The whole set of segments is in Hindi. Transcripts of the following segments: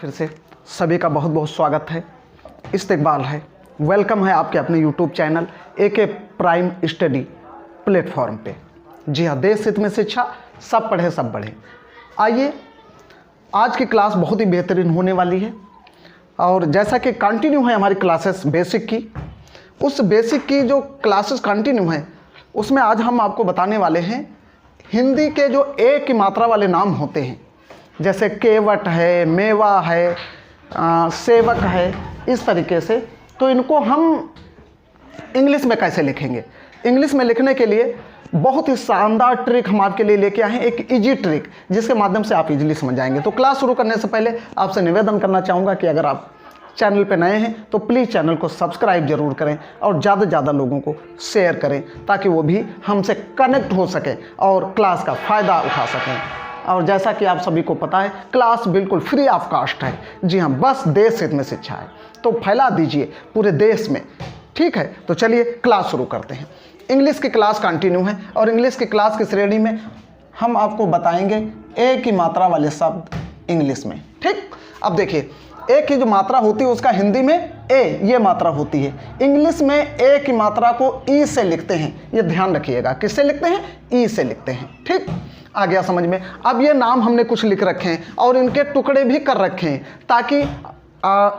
फिर से सभी का बहुत बहुत स्वागत है, इस्तकबाल है, वेलकम है आपके अपने YouTube channel AK prime study platform पे। जी हाँ, देश हित में शिक्षा, सब पढ़े सब बढ़े। आइए, आज की क्लास बहुत ही बेहतरीन होने वाली है और जैसा कि कंटिन्यू है हमारी क्लासेस बेसिक की, उस बेसिक की जो क्लासेस कंटिन्यू है उसमें आज हम आपको बताने वाले हैं हिंदी के जो ए की मात्रा वाले नाम होते हैं, जैसे केवट है, मेवा है, सेवक है, इस तरीके से। तो इनको हम इंग्लिश में कैसे लिखेंगे? इंग्लिश में लिखने के लिए बहुत ही शानदार ट्रिक हम आपके लिए लेके आए हैं, एक इजी ट्रिक जिसके माध्यम से आप इजीली समझ जाएंगे। तो क्लास शुरू करने से पहले आपसे निवेदन करना चाहूँगा कि अगर आप चैनल पे नए हैं तो प्लीज़ चैनल को सब्सक्राइब जरूर करें और ज़्यादा से ज़्यादा लोगों को शेयर करें ताकि वो भी हमसे कनेक्ट हो सकें और क्लास का फ़ायदा उठा सकें। और जैसा कि आप सभी को पता है, क्लास बिल्कुल फ्री ऑफ कॉस्ट है। जी हाँ, बस देश हित में शिक्षा है, तो फैला दीजिए पूरे देश में, ठीक है? तो चलिए क्लास शुरू करते हैं। इंग्लिश की क्लास कंटिन्यू है और इंग्लिश की क्लास की श्रेणी में हम आपको बताएंगे ए की मात्रा वाले शब्द इंग्लिश में, ठीक? अब देखिए, ए की जो मात्रा होती है उसका हिंदी में ए ये मात्रा होती है, इंग्लिश में ए की मात्रा को ई से लिखते हैं। ये ध्यान रखिएगा, किससे लिखते हैं? ई से लिखते हैं, ठीक? आ गया समझ में? अब ये नाम हमने कुछ लिख रखे हैं और इनके टुकड़े भी कर रखे हैं ताकि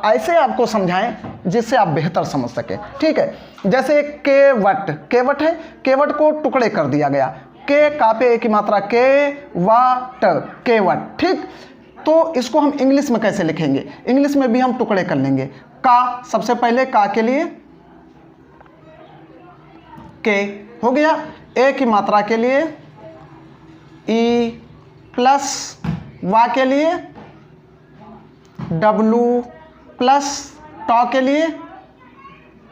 ऐसे आपको समझाएं जिससे आप बेहतर समझ सकें, ठीक है? जैसे केवट, केवट है, केवट को टुकड़े कर दिया गया, के का पे ए की मात्रा के वाट, केवट, ठीक? तो इसको हम इंग्लिश में कैसे लिखेंगे? इंग्लिश में भी हम टुकड़े कर लेंगे। का, सबसे पहले का के लिए के हो गया, ए की मात्रा के लिए ई प्लस वा के लिए डब्लू प्लस टॉ के लिए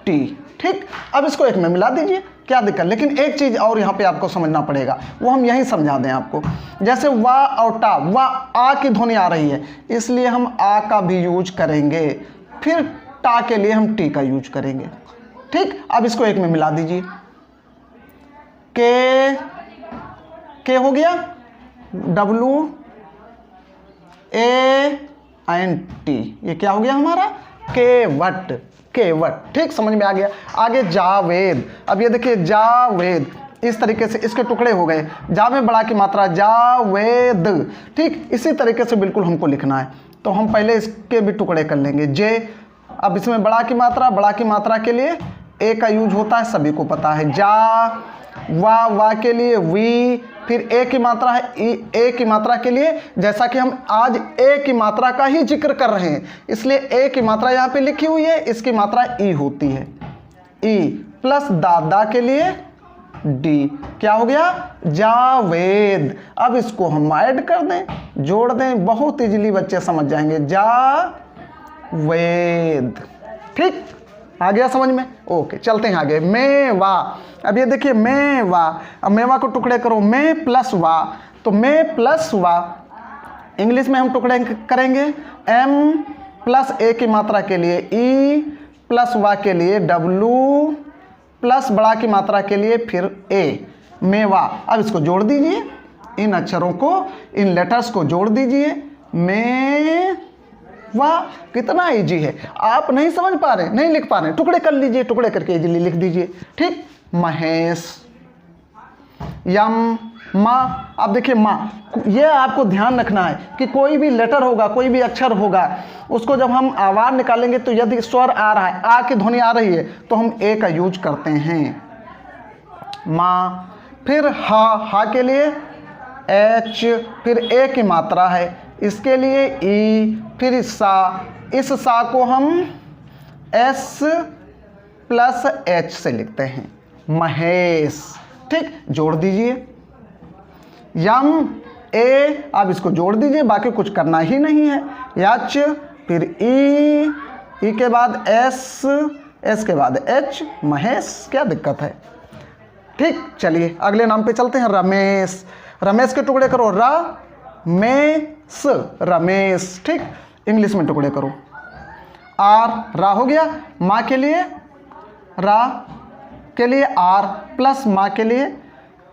टी, ठीक? अब इसको एक में मिला दीजिए, क्या दिक्कत? लेकिन एक चीज और यहाँ पे आपको समझना पड़ेगा, वो हम यहीं समझा दें आपको। जैसे वा और टा, वा आ की ध्वनि आ रही है इसलिए हम आ का भी यूज करेंगे, फिर टा के लिए हम टी का यूज करेंगे, ठीक? अब इसको एक में मिला दीजिए, के हो गया, डब्लू ए एन टी, ये क्या हो गया हमारा? केवट, केवट, ठीक? समझ में आ गया? आगे जावेद। अब ये देखिए जावेद, इस तरीके से इसके टुकड़े हो गए, जा में बड़ा की मात्रा जावेद, ठीक? इसी तरीके से बिल्कुल हमको लिखना है, तो हम पहले इसके भी टुकड़े कर लेंगे। जे, अब इसमें बड़ा की मात्रा के लिए ए का यूज होता है, सभी को पता है। जा, वा के लिए वी, फिर ए की मात्रा है ए की मात्रा के लिए, जैसा कि हम आज ए की मात्रा का ही जिक्र कर रहे हैं इसलिए ए की मात्रा यहाँ पे लिखी हुई है, इसकी मात्रा ई होती है, ई प्लस दादा के लिए डी, क्या हो गया? जावेद। अब इसको हम ऐड कर दें, जोड़ दें, बहुत इजीली बच्चे समझ जाएंगे, जावेद, ठीक? आ गया समझ में? ओके, चलते हैं आगे। मेवा। अब ये देखिए मेवा, अब मेवा को टुकड़े करो, मे प्लस वा, तो मे प्लस वा इंग्लिश में हम टुकड़े करेंगे, एम प्लस ए की मात्रा के लिए ई प्लस वा के लिए डब्लू प्लस बड़ा की मात्रा के लिए फिर ए, मेवा। अब इसको जोड़ दीजिए, इन अक्षरों को, इन लेटर्स को जोड़ दीजिए, मे वाह, कितना इजी है। आप नहीं समझ पा रहे, नहीं लिख पा रहे, टुकड़े कर लीजिए, टुकड़े करके इजीली लिख दीजिए, ठीक? महेश, यम, माँ। अब देखिए माँ, ये आपको ध्यान रखना है कि कोई भी लेटर होगा, कोई भी अक्षर होगा, उसको जब हम आवाज निकालेंगे तो यदि स्वर आ रहा है, आ की ध्वनि आ रही है, तो हम ए का यूज करते हैं, माँ। फिर हा के लिए एच, फिर ए की मात्रा है, इसके लिए ई, फिर सा, इस सा को हम एस प्लस एच से लिखते हैं, महेश, ठीक? जोड़ दीजिए, यम, ए, अब इसको जोड़ दीजिए, बाकी कुछ करना ही नहीं है, एच, फिर ई के बाद एस, एस के बाद एच, महेश, क्या दिक्कत है, ठीक? चलिए अगले नाम पे चलते हैं, रमेश। रमेश के टुकड़े करो, मेस, रमेश, ठीक? इंग्लिश में टुकड़े करो, आर, रा हो गया, माँ के लिए रा के लिए आर प्लस माँ के लिए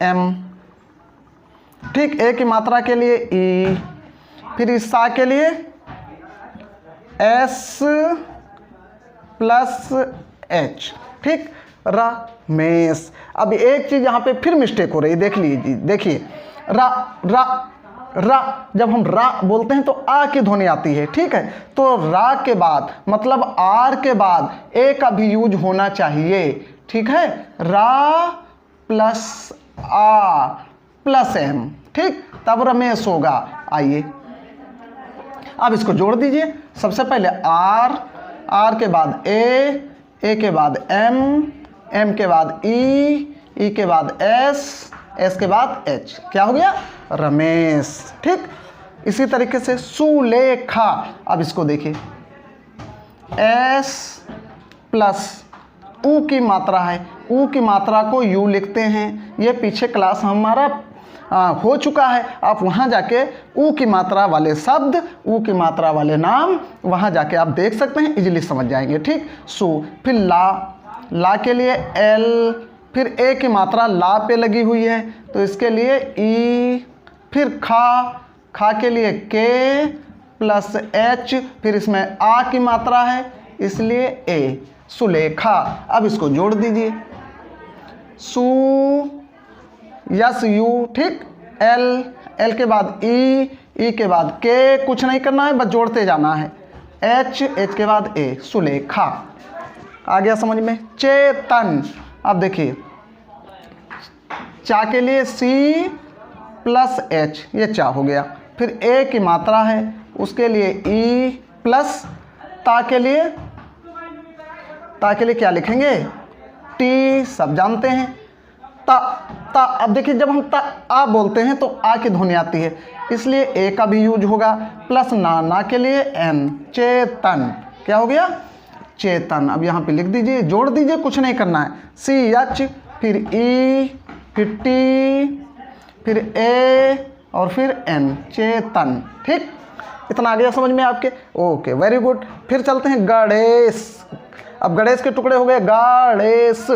एम, ठीक? ए की मात्रा के लिए ई, फिर इस सा के लिए एस प्लस एच, ठीक, रमेश। अब एक चीज यहाँ पे फिर मिस्टेक हो रही है, देख लीजिए, देखिए रा रा रा, जब हम रा बोलते हैं तो आ की ध्वनि आती है, ठीक है। तो रा के बाद मतलब आर के बाद ए का भी यूज होना चाहिए, ठीक है। रा प्लस आ प्लस एम, ठीक, तब रमेश होगा। आइए अब इसको जोड़ दीजिए। सबसे पहले आर, आर के बाद ए के बाद एम के बाद ई के बाद एस के बाद एच, क्या हो गया? रमेश, ठीक। इसी तरीके से सुलेखा। अब इसको देखिए, एस प्लस ऊ की मात्रा है, ऊ की मात्रा को यू लिखते हैं। ये पीछे क्लास हमारा हो चुका है, आप वहाँ जाके ऊ की मात्रा वाले शब्द, ऊ की मात्रा वाले नाम वहाँ जाके आप देख सकते हैं, इजीली समझ जाएंगे, ठीक। सु, फिर ला के लिए एल, फिर ए की मात्रा ला पे लगी हुई है तो इसके लिए ई, फिर खा के लिए के प्लस एच, फिर इसमें आ की मात्रा है इसलिए ए, सुलेखा। अब इसको जोड़ दीजिए, सु यस यू, ठीक, एल के बाद ई के बाद के, कुछ नहीं करना है, बस जोड़ते जाना है, एच के बाद ए, सुलेखा। आ गया समझ में? चेतन। अब देखिए, चा के लिए सी प्लस एच, ये चा हो गया। फिर ए की मात्रा है उसके लिए ई प्लस ता के लिए क्या लिखेंगे? टी, सब जानते हैं। ता, अब देखिए जब हम ता आ बोलते हैं तो आ की ध्वनि आती है इसलिए ए का भी यूज होगा, प्लस ना के लिए एन, चेतन। क्या हो गया? चेतन। अब यहाँ पे लिख दीजिए, जोड़ दीजिए, कुछ नहीं करना है। सी एच, फिर ई, फिर टी, फिर ए और फिर एन, चेतन, ठीक। इतना आ गया समझ में आपके? Okay, very good. फिर चलते हैं गणेश। अब गणेश के टुकड़े हो गए, गणेश,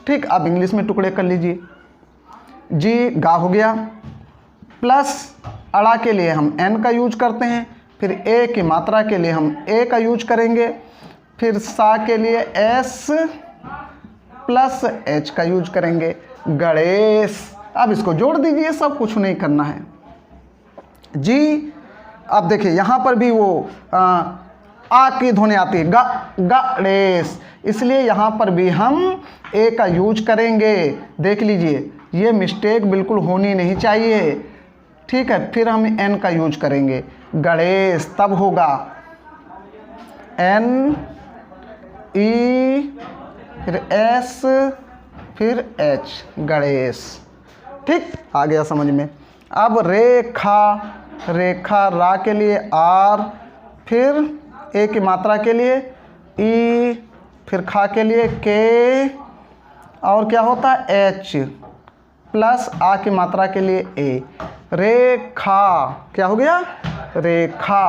ठीक। अब इंग्लिश में टुकड़े कर लीजिए। जी, गा हो गया, प्लस अड़ा के लिए हम एन का यूज करते हैं, फिर ए की मात्रा के लिए हम ए का यूज करेंगे, फिर सा के लिए एस प्लस एच का यूज करेंगे, गणेश। अब इसको जोड़ दीजिए, सब कुछ नहीं करना है जी। अब देखिए यहाँ पर भी वो आ की ध्वनि आती है, गणेश, इसलिए यहाँ पर भी हम ए का यूज करेंगे। देख लीजिए, ये मिस्टेक बिल्कुल होनी नहीं चाहिए, ठीक है। फिर हम एन का यूज करेंगे, गणेश, तब होगा एन ई, फिर एस, फिर एच, गणेश, ठीक। आ गया समझ में? अब रेखा, रेखा, रा के लिए आर, फिर ए की मात्रा के लिए ई, फिर खा के लिए के, और क्या होता है? एच, प्लस आ की मात्रा के लिए ए, रेखा। क्या हो गया? रेखा।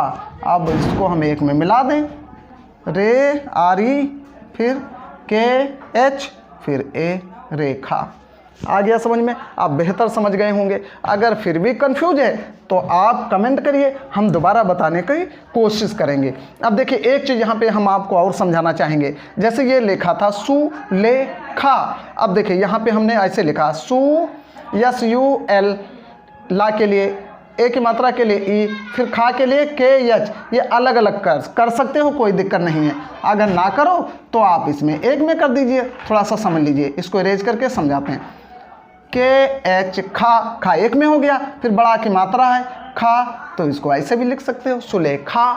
अब इसको हम एक में मिला दें, रे आर ई, फिर के एच, फिर ए, रेखा। आ गया समझ में? आप बेहतर समझ गए होंगे। अगर फिर भी कंफ्यूज है तो आप कमेंट करिए, हम दोबारा बताने की कोशिश करेंगे। अब देखिए, एक चीज़ यहाँ पे हम आपको और समझाना चाहेंगे। जैसे ये लिखा था सुलेखा, अब देखिए यहाँ पे हमने ऐसे लिखा सु, यस यू एल, ला के लिए ए की मात्रा के लिए ई, फिर खा के लिए के एच। ये अलग अलग कर सकते हो, कोई दिक्कत नहीं है। अगर ना करो तो आप इसमें एक में कर दीजिए। थोड़ा सा समझ लीजिए, इसको इरेज करके समझाते हैं। के एच, खा एक में हो गया, फिर बड़ा की मात्रा है खा, तो इसको ऐसे भी लिख सकते हो, सुलेखा,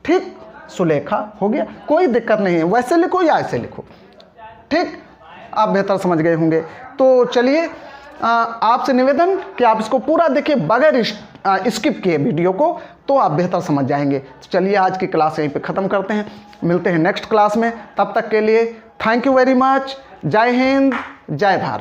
ठीक। सुलेखा हो गया, कोई दिक्कत नहीं है, वैसे लिखो या ऐसे लिखो, ठीक। आप बेहतर समझ गए होंगे। तो चलिए, आपसे निवेदन कि आप इसको पूरा देखिए बगैर स्किप किए वीडियो को, तो आप बेहतर समझ जाएंगे। तो चलिए, आज की क्लास यहीं पे ख़त्म करते हैं, मिलते हैं नेक्स्ट क्लास में। तब तक के लिए थैंक यू वेरी मच। जय हिंद, जय भारत।